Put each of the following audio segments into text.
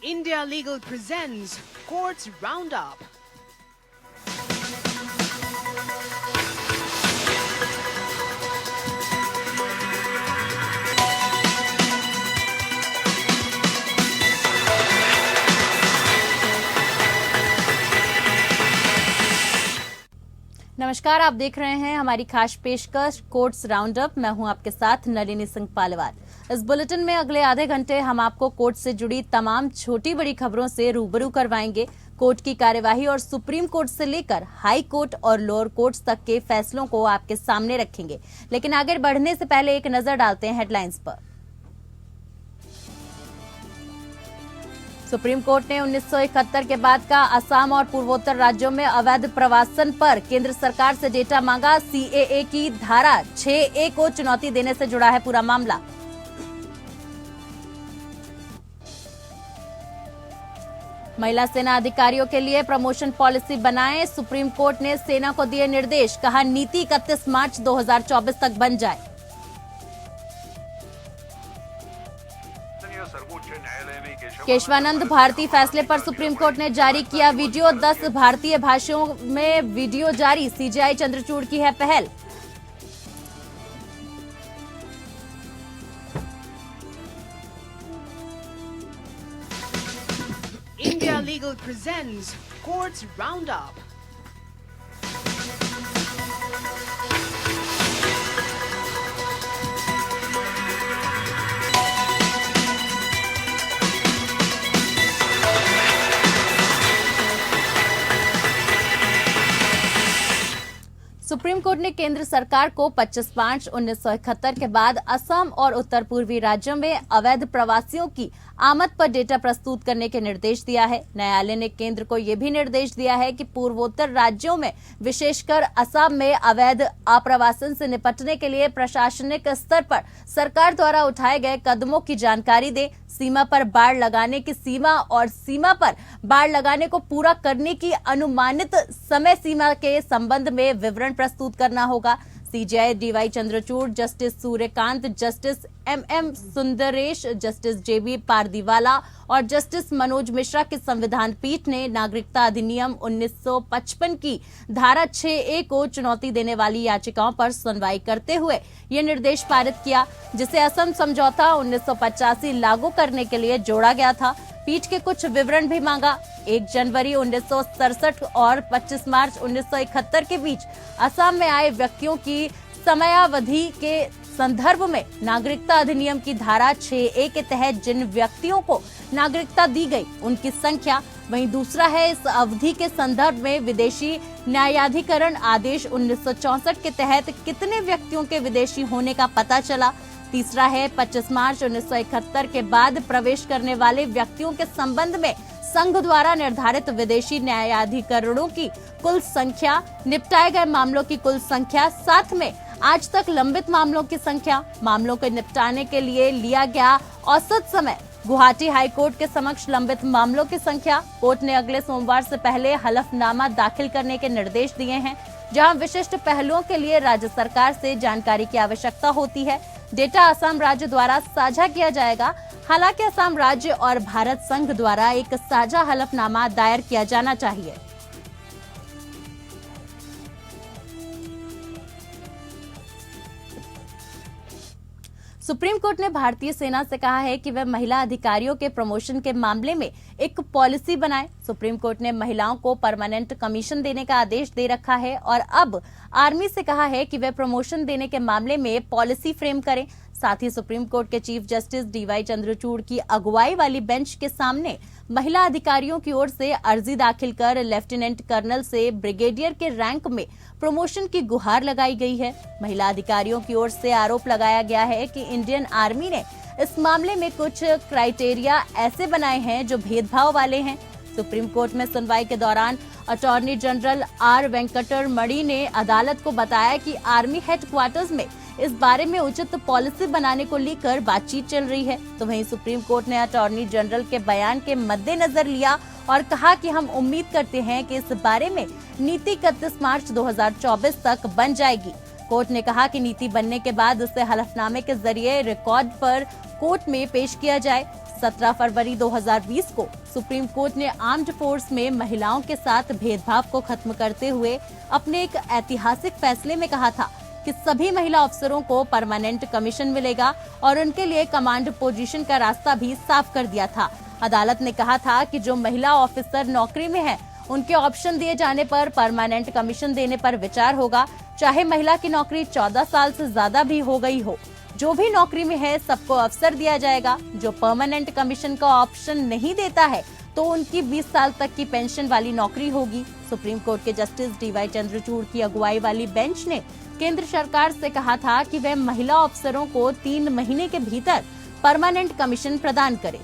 India Legal presents Courts Roundup. नमस्कार, आप देख रहे हैं हमारी खास पेशकश कोर्ट्स राउंडअप। मैं हूं आपके साथ नलिनी सिंह पालीवाल। इस बुलेटिन में अगले आधे घंटे हम आपको कोर्ट से जुड़ी तमाम छोटी बड़ी खबरों से रूबरू करवाएंगे। कोर्ट की कार्यवाही और सुप्रीम कोर्ट से लेकर हाई कोर्ट और लोअर कोर्ट्स तक के फैसलों को आपके सामने रखेंगे। लेकिन आगे बढ़ने से पहले एक नजर डालते हैं हेडलाइंस पर। सुप्रीम कोर्ट ने 1971 के बाद का असम और पूर्वोत्तर राज्यों में अवैध प्रवासन पर केंद्र सरकार से डेटा मांगा। सीएए की धारा 6A को चुनौती देने से जुड़ा है पूरा मामला। महिला सेना अधिकारियों के लिए प्रमोशन पॉलिसी बनाएं। सुप्रीम कोर्ट ने सेना को दिए निर्देश, कहा नीति 31 मार्च 2024 तक बन जाए। केशवानंद भारती फैसले पर सुप्रीम कोर्ट ने जारी किया वीडियो। 10 भारतीय भाषाओं में वीडियो जारी। सीजेआई चंद्रचूड़ की है पहल। India Legal presents Courts Roundup. Supreme court ने केंद्र सरकार को 25 मार्च 1971 के बाद असम और उत्तर पूर्वी राज्यों में अवैध प्रवासियों की आमद पर डेटा प्रस्तुत करने के निर्देश दिया है। न्यायालय ने केंद्र को यह भी निर्देश दिया है कि पूर्वोत्तर राज्यों में विशेषकर असम में अवैध आप्रवासन से निपटने के लिए प्रशासनिक स्तर पर सरकार द्वारा उठाए गए कदमों की जानकारी दे। सीमा पर बाड़ लगाने की सीमा और सीमा पर बाड़ लगाने को पूरा करने की अनुमानित समय सीमा के संबंध में विवरण प्रस्तुत करना होगा। CJI DY Chandrachud, justice Suryakant, justice MM Sundaresh, justice JB Pardiwala और जस्टिस मनोज मिश्रा की संविधान पीठ ने नागरिकता अधिनियम 1955 की धारा 6A को चुनौती देने वाली याचिकाओं पर सुनवाई करते हुए ये निर्देश पारित किया, जिसे असम समझौता 1985 लागू करने के लिए जोड़ा गया था। पीठ के कुछ विवरण भी मांगा। 1 जनवरी 1967 और 25 मार्च 1971 के बीच असम में आए व्यक्तियों की समयावधि के संदर्भ में नागरिकता अधिनियम की धारा 6A के तहत जिन व्यक्तियों को नागरिकता दी गई उनकी संख्या। वहीं दूसरा है इस अवधि के संदर्भ में विदेशी न्यायाधिकरण आदेश 1964 के तहत कितने व्यक्तियों के विदेशी होने का पता चला। तीसरा है 25 मार्च 1971 के बाद प्रवेश करने वाले व्यक्तियों के संबंध में संघ द्वारा निर्धारित विदेशी न्यायाधिकरणों की कुल संख्या, निपटाए गए मामलों की कुल संख्या, साथ में आज तक लंबित मामलों की संख्या, मामलों को निपटाने के लिए लिया गया औसत समय, गुवाहाटी हाई कोर्ट के समक्ष लंबित मामलों की संख्या। कोर्ट ने अगले सोमवार से पहले हलफनामा दाखिल करने के निर्देश दिए हैं, जहां विशिष्ट पहलुओं के लिए राज्य सरकार से जानकारी की आवश्यकता होती है। डेटा असम राज्य द्वारा साझा किया जाएगा। हालांकि असम राज्य और भारत संघ द्वारा एक साझा हलफनामा दायर किया जाना चाहिए। सुप्रीम कोर्ट ने भारतीय सेना से कहा है कि वह महिला अधिकारियों के प्रमोशन के मामले में एक पॉलिसी बनाए। सुप्रीम कोर्ट ने महिलाओं को परमानेंट कमीशन देने का आदेश दे रखा है और अब आर्मी से कहा है कि वह प्रमोशन देने के मामले में पॉलिसी फ्रेम करें। साथ ही सुप्रीम कोर्ट के चीफ जस्टिस डीवाई चंद्रचूड़ की अगुवाई वाली बेंच के सामने महिला अधिकारियों की ओर से अर्जी दाखिल कर लेफ्टिनेंट कर्नल से ब्रिगेडियर के रैंक में प्रमोशन की गुहार लगाई गई है। महिला अधिकारियों की ओर से आरोप लगाया गया है कि इंडियन आर्मी ने इस मामले में कुछ क्राइटेरिया ऐसे बनाए हैं जो भेदभाव वाले हैं। सुप्रीम कोर्ट में सुनवाई के दौरान अटॉर्नी जनरल आर वेंकटरमणि ने अदालत को बताया कि आर्मी हेडक्वार्टर्स में इस बारे में उचित पॉलिसी बनाने को लेकर बातचीत चल रही है। तो वहीं सुप्रीम कोर्ट ने अटॉर्नी जनरल के बयान के मद्देनजर लिया और कहा कि हम उम्मीद करते हैं कि इस बारे में नीति 31 मार्च 2024 तक बन जाएगी। कोर्ट ने कहा कि नीति बनने के बाद उसे हलफनामे के जरिए रिकॉर्ड पर कोर्ट में पेश किया जाए। 17 फरवरी 2020 को सुप्रीम कोर्ट ने आर्म्ड फोर्स में महिलाओं के साथ भेदभाव को खत्म करते हुए अपने एक ऐतिहासिक फैसले में कहा था कि सभी महिला अफसरों को परमानेंट कमीशन मिलेगा और उनके लिए कमांड पोजीशन का रास्ता भी साफ कर दिया था। अदालत ने कहा था कि जो महिला ऑफिसर नौकरी में है, उनके ऑप्शन दिए जाने पर परमानेंट कमीशन देने पर विचार होगा, चाहे महिला की नौकरी 14 साल से ज्यादा भी हो गई हो। जो भी नौकरी में है, सबको अवसर दिया जाएगा। जो परमानेंट कमीशन का ऑप्शन नहीं देता है, तो उनकी 20 साल तक की पेंशन वाली नौकरी होगी। सुप्रीम कोर्ट के जस्टिस DY चंद्रचूड़ की अगुवाई वाली बेंच ने केंद्र सरकार से कहा था कि वह महिला अफसरों को 3 महीने के भीतर परमानेंट कमीशन प्रदान करे।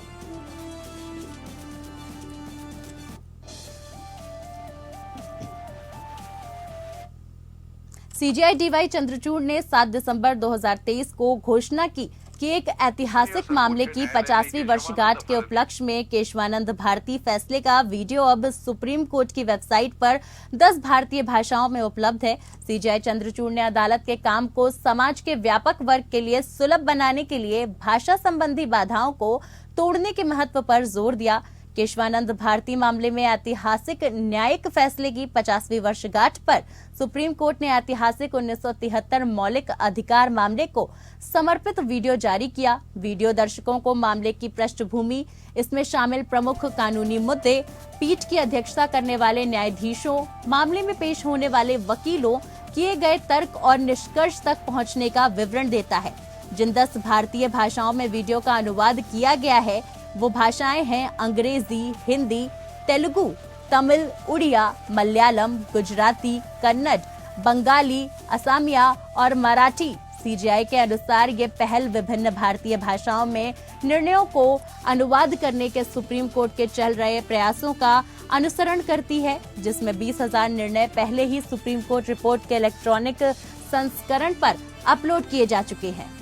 CJI DY चंद्रचूड़ ने 7 दिसंबर 2023 को घोषणा की कि एक ऐतिहासिक मामले की 50वीं वर्षगांठ के उपलक्ष्य में केशवानंद भारती फैसले का वीडियो अब सुप्रीम कोर्ट की वेबसाइट पर 10 भारतीय भाषाओं में उपलब्ध है। CJI चंद्रचूड़ ने अदालत के काम को समाज के व्यापक वर्ग के लिए सुलभ बनाने के लिए भाषा संबंधी बाधाओं को तोड़ने के महत्व पर जोर दिया। केशवानंद भारती मामले में ऐतिहासिक न्यायिक फैसले की 50वीं वर्षगांठ पर सुप्रीम कोर्ट ने ऐतिहासिक 1973 मौलिक अधिकार मामले को समर्पित वीडियो जारी किया। वीडियो दर्शकों को मामले की पृष्ठभूमि, इसमें शामिल प्रमुख कानूनी मुद्दे, पीठ की अध्यक्षता करने वाले न्यायाधीशों, मामले में पेश होने वाले वकीलों, किए गए तर्क और निष्कर्ष तक पहुंचने का विवरण देता है। जिन 10 भारतीय भाषाओं में वीडियो का अनुवाद किया गया है, वो भाषाएं हैं अंग्रेजी, हिंदी, तेलुगु, तमिल, उड़िया, मलयालम, गुजराती, कन्नड़, बंगाली, असमिया और मराठी। CJI के अनुसार ये पहल विभिन्न भारतीय भाषाओं में निर्णयों को अनुवाद करने के सुप्रीम कोर्ट के चल रहे प्रयासों का अनुसरण करती है, जिसमें 20,000 निर्णय पहले ही सुप्रीम कोर्ट रिपोर्ट के इलेक्ट्रॉनिक संस्करण पर अपलोड किए जा चुके हैं।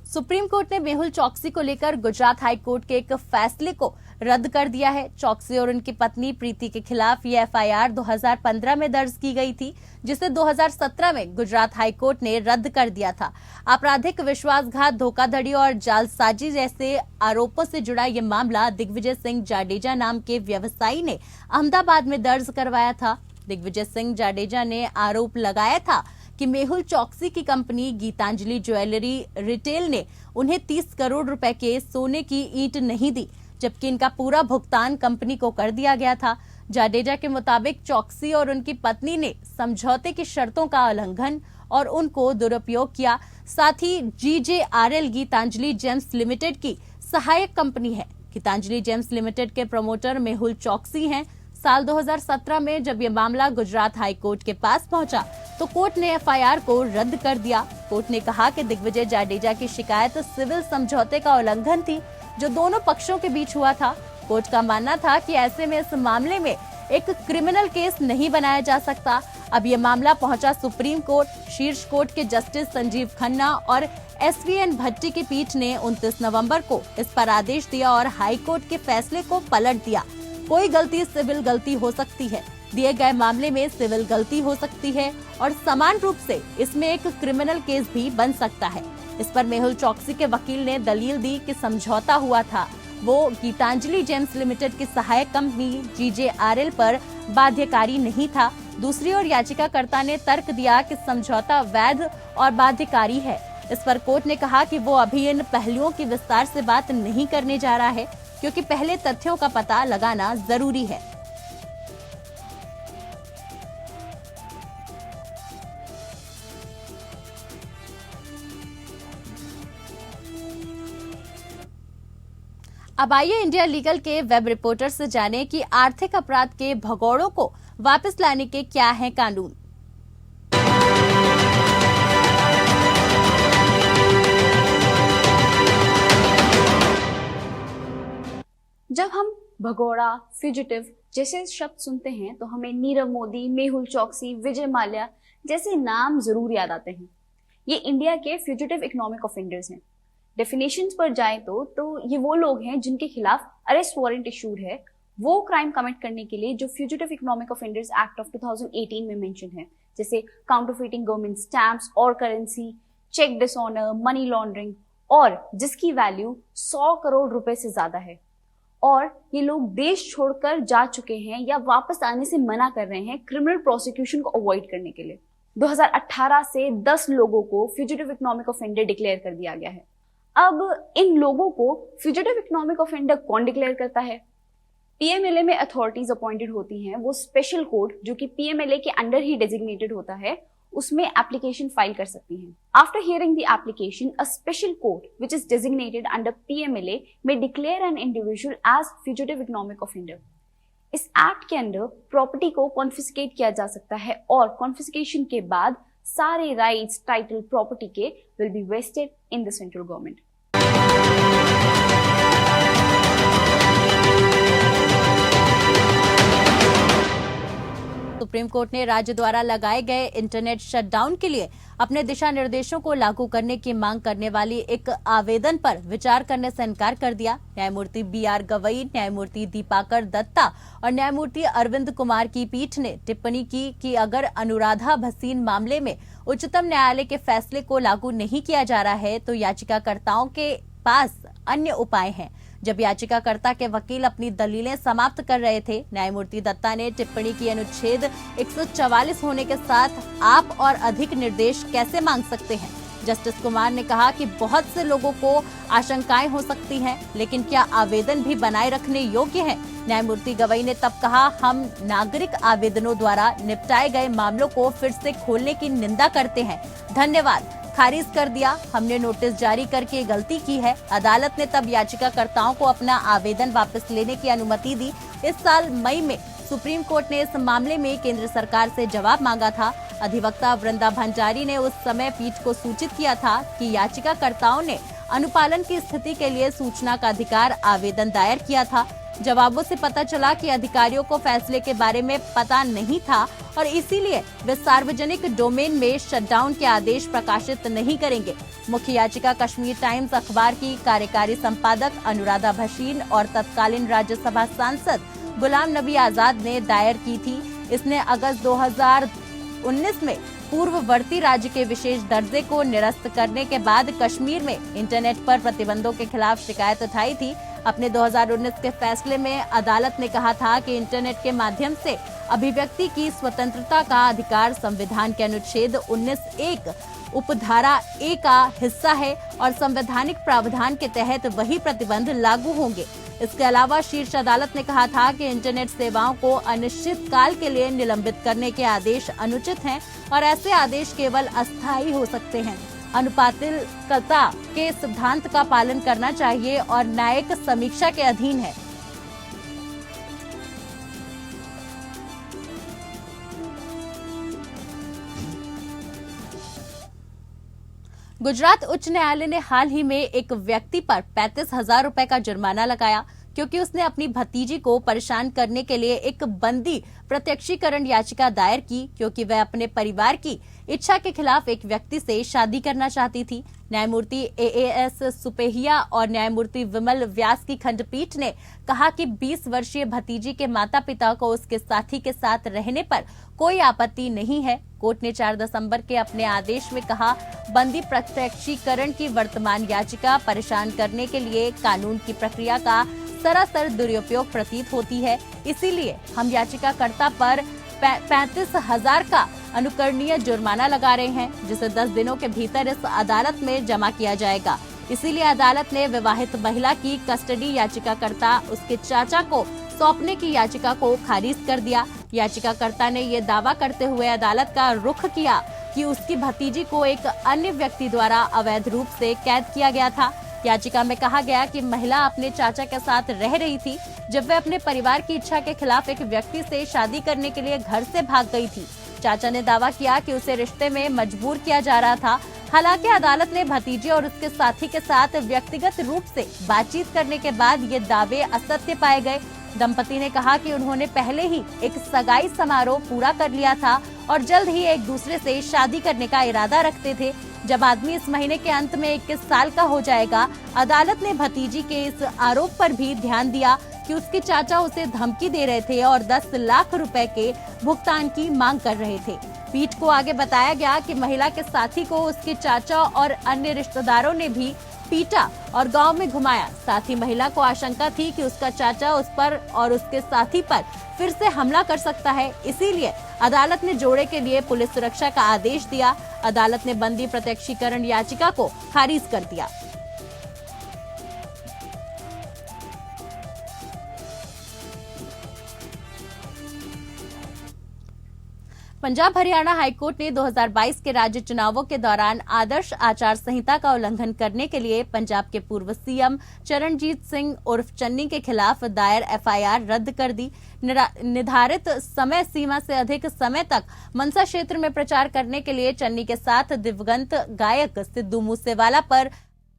सुप्रीम कोर्ट ने मेहुल चौकसी को लेकर गुजरात हाई कोर्ट के एक फैसले को रद्द कर दिया है। चौकसी और उनकी पत्नी प्रीति के खिलाफ ये FIR 2015 में दर्ज की गई थी, जिसे 2017 में गुजरात हाई कोर्ट ने रद्द कर दिया था। आपराधिक विश्वासघात, धोखाधड़ी और जालसाजी जैसे आरोपों से जुड़ा ये मामला दिग्विजय सिंह जाडेजा नाम के व्यवसायी ने अहमदाबाद में दर्ज करवाया था। दिग्विजय सिंह जाडेजा ने आरोप लगाया था कि मेहुल चौकसी की कंपनी गीतांजलि ज्वेलरी रिटेल ने उन्हें 30 करोड़ रुपए के सोने की ईंट नहीं दी, जबकि इनका पूरा भुगतान कंपनी को कर दिया गया था। जाडेजा के मुताबिक चौकसी और उनकी पत्नी ने समझौते की शर्तों का उल्लंघन और उनको दुरुपयोग किया। साथ ही GJRL गीतांजलि जेम्स लिमिटेड की सहायक कंपनी है। गीतांजलि जेम्स लिमिटेड के प्रमोटर मेहुल चौकसी हैं। साल 2017 में जब यह मामला गुजरात हाई कोर्ट के पास पहुंचा, तो कोर्ट ने FIR को रद्द कर दिया। कोर्ट ने कहा कि दिग्विजय जाडेजा की शिकायत सिविल समझौते का उल्लंघन थी, जो दोनों पक्षों के बीच हुआ था। कोर्ट का मानना था कि ऐसे में इस मामले में एक क्रिमिनल केस नहीं बनाया जा सकता। अब ये मामला पहुंचा सुप्रीम कोर्ट। शीर्ष कोर्ट के जस्टिस संजीव खन्ना और SVN भट्टी की पीठ ने 29 नवंबर को इस पर आदेश दिया और हाई कोर्ट के फैसले को पलट दिया। कोई गलती सिविल गलती हो सकती है, दिए गए मामले में सिविल गलती हो सकती है और समान रूप से इसमें एक क्रिमिनल केस भी बन सकता है। इस पर मेहुल चौकसी के वकील ने दलील दी कि समझौता हुआ था वो गीतांजलि जेम्स लिमिटेड की सहायक कंपनी GJRL पर बाध्यकारी नहीं था। दूसरी ओर याचिकाकर्ता ने तर्क दिया कि समझौता वैध और बाध्यकारी है। इस पर कोर्ट ने कहा कि वो अभी इन पहलुओं की विस्तार से बात नहीं करने जा रहा है, क्योंकि पहले तथ्यों का पता लगाना जरूरी है। अब आइए इंडिया लीगल के वेब रिपोर्टर से जानें कि आर्थिक अपराध के भगोड़ों को वापस लाने के क्या हैं कानून। जब हम भगोड़ा, फ्यूजिटिव जैसे शब्द सुनते हैं तो हमें नीरव मोदी, मेहुल चौकसी, विजय माल्या जैसे नाम जरूर याद आते हैं। ये इंडिया के फ्यूजिटिव इकोनॉमिक ऑफेंडर्स हैं। डेफिनेशंस पर जाएं तो ये वो लोग हैं जिनके खिलाफ अरेस्ट वारंट इशूड है वो क्राइम कमिट करने के लिए जो fugitive economic offenders act of 2018 में मेंशन है, जैसे काउंटरफीटिंग गवर्नमेंट स्टैम्प्स और currency, cheque dishonour, money laundering, और जिसकी वैल्यू 100 करोड़ रुपए से ज्यादा है, और ये लोग देश छोड़कर जा चुके हैं या वापस आने से मना कर रहे हैं क्रिमिनल प्रोसिक्यूशन को अवॉइड करने के लिए। 2018 से 10 लोगों को फ्यूजिटिव इकोनॉमिक ऑफेंडर डिक्लेयर कर दिया गया है। अब इन लोगों को फ्यूजिटिव इकोनॉमिक ऑफेंडर कौन डिक्लेयर करता है? पीएमएलए में अथॉरिटीज अपॉइंटेड होती हैं, वो स्पेशल कोर्ट जो कि पीएमएलए के अंडर ही डेजिग्नेटेड होता है, उसमें एप्लीकेशन फाइल कर सकती हैं। After hearing the application, a special court which is designated under PMLA may declare an individual as fugitive economic offender. इस एक्ट के अंडर प्रॉपर्टी को कॉन्फिस्केट किया जा सकता है और कॉन्फिस्केशन के बाद सारे राइट्स, टाइटल, प्रॉपर्टी के will be vested in the central government. Supreme court ने राज्य द्वारा लगाए गए इंटरनेट शटडाउन के लिए अपने दिशा निर्देशों को लागू करने की मांग करने वाली एक आवेदन पर विचार करने से इनकार कर दिया। न्यायमूर्ति बीआर गवई, न्यायमूर्ति दीपाकर दत्ता और न्यायमूर्ति अरविंद कुमार की पीठ ने टिप्पणी की कि अगर अनुराधा भसीन मामले में उच्चतम न्यायालय के फैसले को लागू नहीं किया जा रहा है तो याचिकाकर्ताओं के पास अन्य उपाय हैं। जब याचिकाकर्ता के वकील अपनी दलीलें समाप्त कर रहे थे, न्यायमूर्ति दत्ता ने टिप्पणी की अनुच्छेद 144 होने के साथ आप और अधिक निर्देश कैसे मांग सकते हैं। जस्टिस कुमार ने कहा कि बहुत से लोगों को आशंकाएं हो सकती हैं, लेकिन क्या आवेदन भी बनाए रखने योग्य है? न्यायमूर्ति गवई ने तब कहा, हम नागरिक आवेदनों द्वारा निपटाए गए मामलों को फिर से खोलने की निंदा करते हैं। धन्यवाद, खारिज कर दिया। हमने नोटिस जारी करके गलती की है। अदालत ने तब याचिकाकर्ताओं को अपना आवेदन वापस लेने की अनुमति दी। इस साल मई में सुप्रीम कोर्ट ने इस मामले में केंद्र सरकार से जवाब मांगा था। अधिवक्ता वृंदा भंडारी ने उस समय पीठ को सूचित किया था कि याचिकाकर्ताओं ने अनुपालन की स्थिति के लिए सूचना का अधिकार आवेदन दायर किया था। जवाबों से पता चला कि अधिकारियों को फैसले के बारे में पता नहीं था और इसीलिए वे सार्वजनिक डोमेन में शटडाउन के आदेश प्रकाशित नहीं करेंगे। मुख्य याचिका कश्मीर टाइम्स अखबार की कार्यकारी संपादक अनुराधा भसीन और तत्कालीन राज्यसभा सांसद गुलाम नबी आजाद ने दायर की थी। इसने अगस्त 2019 में पूर्ववर्ती राज्य के विशेष दर्जे को निरस्त करने के बाद कश्मीर में इंटरनेट पर प्रतिबंधों के खिलाफ शिकायत उठाई थी। अपने 2019 के फैसले में अदालत ने कहा था कि इंटरनेट के माध्यम से अभिव्यक्ति की स्वतंत्रता का अधिकार संविधान के अनुच्छेद 19(1) उपधारा ए का हिस्सा है और संवैधानिक प्रावधान के तहत वही प्रतिबंध लागू होंगे। इसके अलावा शीर्ष अदालत ने कहा था कि इंटरनेट सेवाओं को अनिश्चित काल के लिए निलंबित करने के आदेश अनुचित हैं और ऐसे आदेश केवल अस्थायी हो सकते हैं। अनुपातिकता के सिद्धांत का पालन करना चाहिए और न्यायिक समीक्षा के अधीन है। गुजरात उच्च न्यायालय ने हाल ही में एक व्यक्ति पर 35,000 रुपए का जुर्माना लगाया क्योंकि उसने अपनी भतीजी को परेशान करने के लिए एक बंदी प्रत्यक्षीकरण याचिका दायर की, क्योंकि वह अपने परिवार की इच्छा के खिलाफ एक व्यक्ति से शादी करना चाहती थी। न्यायमूर्ति एएस सुपेहिया और न्यायमूर्ति विमल व्यास की खंडपीठ ने कहा कि 20 वर्षीय भतीजी के माता पिता को उसके साथी के साथ रहने पर कोई आपत्ति नहीं है। कोर्ट ने 4 दिसंबर के अपने आदेश में कहा, बंदी प्रत्यक्षीकरण की वर्तमान याचिका परेशान करने के लिए कानून की प्रक्रिया का सरासर दुरुपयोग प्रतीत होती है। इसीलिए हम याचिकाकर्ता पर 35,000 का अनुकरणीय जुर्माना लगा रहे हैं, जिसे 10 दिनों के भीतर इस अदालत में जमा किया जाएगा। इसीलिए अदालत ने विवाहित महिला की कस्टडी याचिकाकर्ता उसके चाचा को सौंपने की याचिका को खारिज कर दिया। याचिकाकर्ता ने ये दावा करते हुए अदालत का रुख किया कि उसकी भतीजी को एक अन्य व्यक्ति द्वारा अवैध रूप से कैद किया गया था। याचिका में कहा गया कि महिला अपने चाचा के साथ रह रही थी जब वह अपने परिवार की इच्छा के खिलाफ एक व्यक्ति से शादी करने के लिए घर से भाग गई थी। चाचा ने दावा किया कि उसे रिश्ते में मजबूर किया जा रहा था। हालांकि अदालत ने भतीजे और उसके साथी के साथ व्यक्तिगत रूप से बातचीत करने के बाद ये दावे असत्य पाए गए। दंपति ने कहा कि उन्होंने पहले ही एक सगाई समारोह पूरा कर लिया था और जल्द ही एक दूसरे से शादी करने का इरादा रखते थे। जब आदमी इस महीने के अंत में 21 साल का हो जाएगा, अदालत ने भतीजी के इस आरोप पर भी ध्यान दिया कि उसके चाचा उसे धमकी दे रहे थे और 10 लाख रुपए के भुगतान की मांग कर रहे थे। पीठ को आगे बताया गया कि महिला के साथी को उसके चाचा और अन्य रिश्तेदारों ने भी पीटा और गांव में घुमाया। साथ ही महिला को आशंका थी कि उसका चाचा उस पर और उसके साथी पर फिर से हमला कर सकता है, इसीलिए अदालत ने जोड़े के लिए पुलिस सुरक्षा का आदेश दिया। अदालत ने बंदी प्रत्यक्षीकरण याचिका को खारिज कर दिया। पंजाब हरियाणा हाईकोर्ट ने 2022 के राज्य चुनावों के दौरान आदर्श आचार संहिता का उल्लंघन करने के लिए पंजाब के पूर्व सीएम चरणजीत सिंह उर्फ चन्नी के खिलाफ दायर एफआईआर रद्द कर दी। निर्धारित समय सीमा से अधिक समय तक मनसा क्षेत्र में प्रचार करने के लिए चन्नी के साथ दिवंगत गायक सिद्धू मूसेवाला पर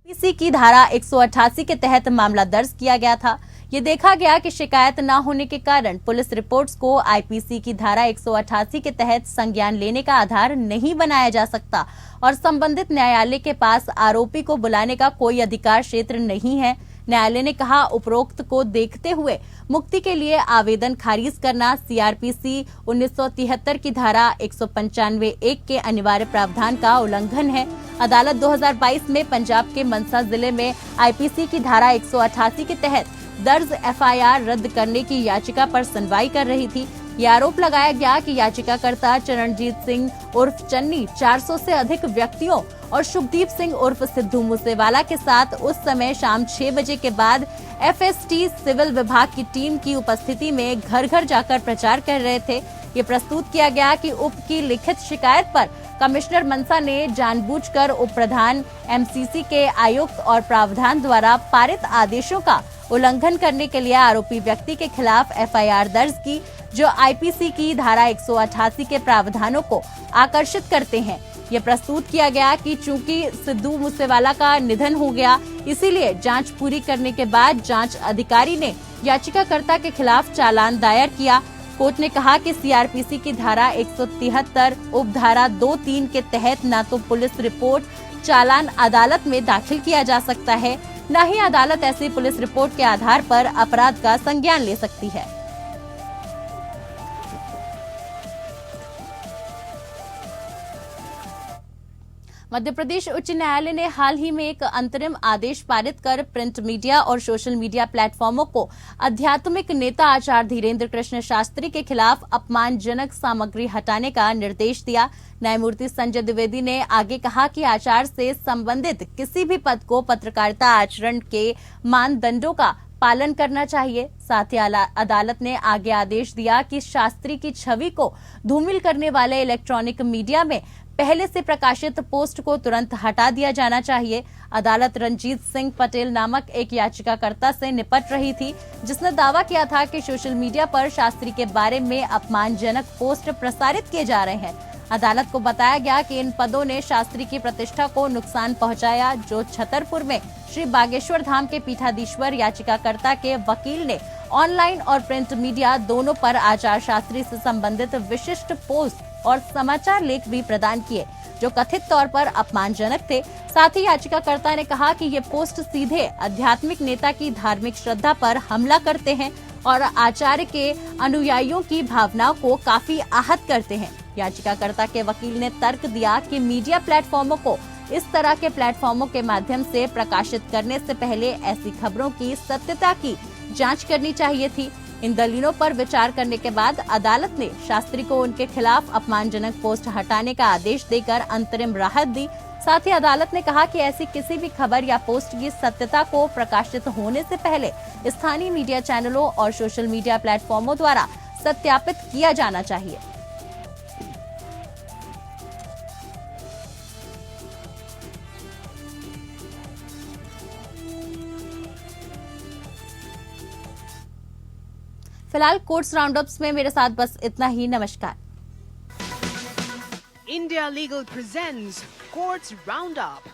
आईपीसी की धारा 188 के तहत मामला दर्ज किया गया था। ये देखा गया कि शिकायत न होने के कारण पुलिस रिपोर्ट्स को आईपीसी की धारा 188 के तहत संज्ञान लेने का आधार नहीं बनाया जा सकता और संबंधित न्यायालय के पास आरोपी को बुलाने का कोई अधिकार क्षेत्र नहीं है। न्यायालय ने कहा, उपरोक्त को देखते हुए मुक्ति के लिए आवेदन खारिज करना सीआरपीसी 1973 की धारा 195(1) के अनिवार्य प्रावधान का उल्लंघन है। अदालत 2022 में पंजाब के मनसा जिले में आईपीसी की धारा 188 के तहत दर्ज एफआईआर रद्द करने की याचिका पर सुनवाई कर रही थी। ये आरोप लगाया गया कि याचिकाकर्ता चरणजीत सिंह उर्फ चन्नी 400 से अधिक व्यक्तियों और शुभदीप सिंह उर्फ सिद्धू मूसेवाला के साथ उस समय शाम 6 बजे के बाद एफएसटी सिविल विभाग की टीम की उपस्थिति में घर घर जाकर प्रचार कर रहे थे। ये प्रस्तुत किया गया कि उप की लिखित शिकायत पर कमिश्नर मनसा ने जानबूझकर उप प्रधान एमसीसी के आयुक्त और प्रावधान द्वारा पारित आदेशों का उल्लंघन करने के लिए आरोपी व्यक्ति के खिलाफ एफआईआर दर्ज की, जो आईपीसी की धारा 188 के प्रावधानों को आकर्षित करते हैं। ये प्रस्तुत किया गया कि चूंकि सिद्धू मूसेवाला का निधन हो गया, इसीलिए जांच पूरी करने के बाद जांच अधिकारी ने याचिकाकर्ता के खिलाफ चालान दायर किया। कोर्ट ने कहा कि सीआरपीसी की धारा 173 उपधारा 2(3) के तहत न तो पुलिस रिपोर्ट चालान अदालत में दाखिल किया जा सकता है, न ही अदालत ऐसी पुलिस रिपोर्ट के आधार पर अपराध का संज्ञान ले सकती है। मध्य प्रदेश उच्च न्यायालय ने हाल ही में एक अंतरिम आदेश पारित कर प्रिंट मीडिया और सोशल मीडिया प्लेटफॉर्मों को आध्यात्मिक नेता आचार्य धीरेन्द्र कृष्ण शास्त्री के खिलाफ अपमानजनक सामग्री हटाने का निर्देश दिया। न्यायमूर्ति संजय द्विवेदी ने आगे कहा कि आचार्य से संबंधित किसी भी पद को पत्रकारिता आचरण के मानदंडों का पालन करना चाहिए। साथ ही अदालत ने आगे आदेश दिया कि शास्त्री की छवि को धूमिल करने वाले इलेक्ट्रॉनिक मीडिया में पहले से प्रकाशित पोस्ट को तुरंत हटा दिया जाना चाहिए। अदालत रंजीत सिंह पटेल नामक एक याचिकाकर्ता से निपट रही थी, जिसने दावा किया था कि सोशल मीडिया पर शास्त्री के बारे में अपमानजनक पोस्ट प्रसारित किए जा रहे हैं। अदालत को बताया गया कि इन पदों ने शास्त्री की प्रतिष्ठा को नुकसान पहुंचाया, जो छतरपुर में श्री बागेश्वर धाम के पीठाधीश्वर याचिकाकर्ता के वकील ने ऑनलाइन और प्रिंट मीडिया दोनों पर आचार्य शास्त्री से संबंधित विशिष्ट पोस्ट और समाचार लेख भी प्रदान किए, जो कथित तौर पर अपमानजनक थे। साथ ही याचिकाकर्ता ने कहा कि ये पोस्ट सीधे आध्यात्मिक नेता की धार्मिक श्रद्धा पर हमला करते हैं और आचार्य के अनुयायियों की भावनाओं को काफी आहत करते हैं। याचिकाकर्ता के वकील ने तर्क दिया कि मीडिया प्लेटफॉर्मों को इस तरह के प्लेटफॉर्मों के माध्यम से प्रकाशित करने से पहले ऐसी खबरों की सत्यता की जांच करनी चाहिए थी। इन दलीलों पर विचार करने के बाद अदालत ने शास्त्री को उनके खिलाफ अपमानजनक पोस्ट हटाने का आदेश देकर अंतरिम राहत दी। साथ ही अदालत ने कहा कि ऐसी किसी भी खबर या पोस्ट की सत्यता को प्रकाशित होने से पहले स्थानीय मीडिया चैनलों और सोशल मीडिया प्लेटफॉर्मों द्वारा सत्यापित किया जाना चाहिए। फिलहाल कोर्ट्स राउंडअप्स में मेरे साथ बस इतना ही। नमस्कार। India Legal presents Courts Roundup.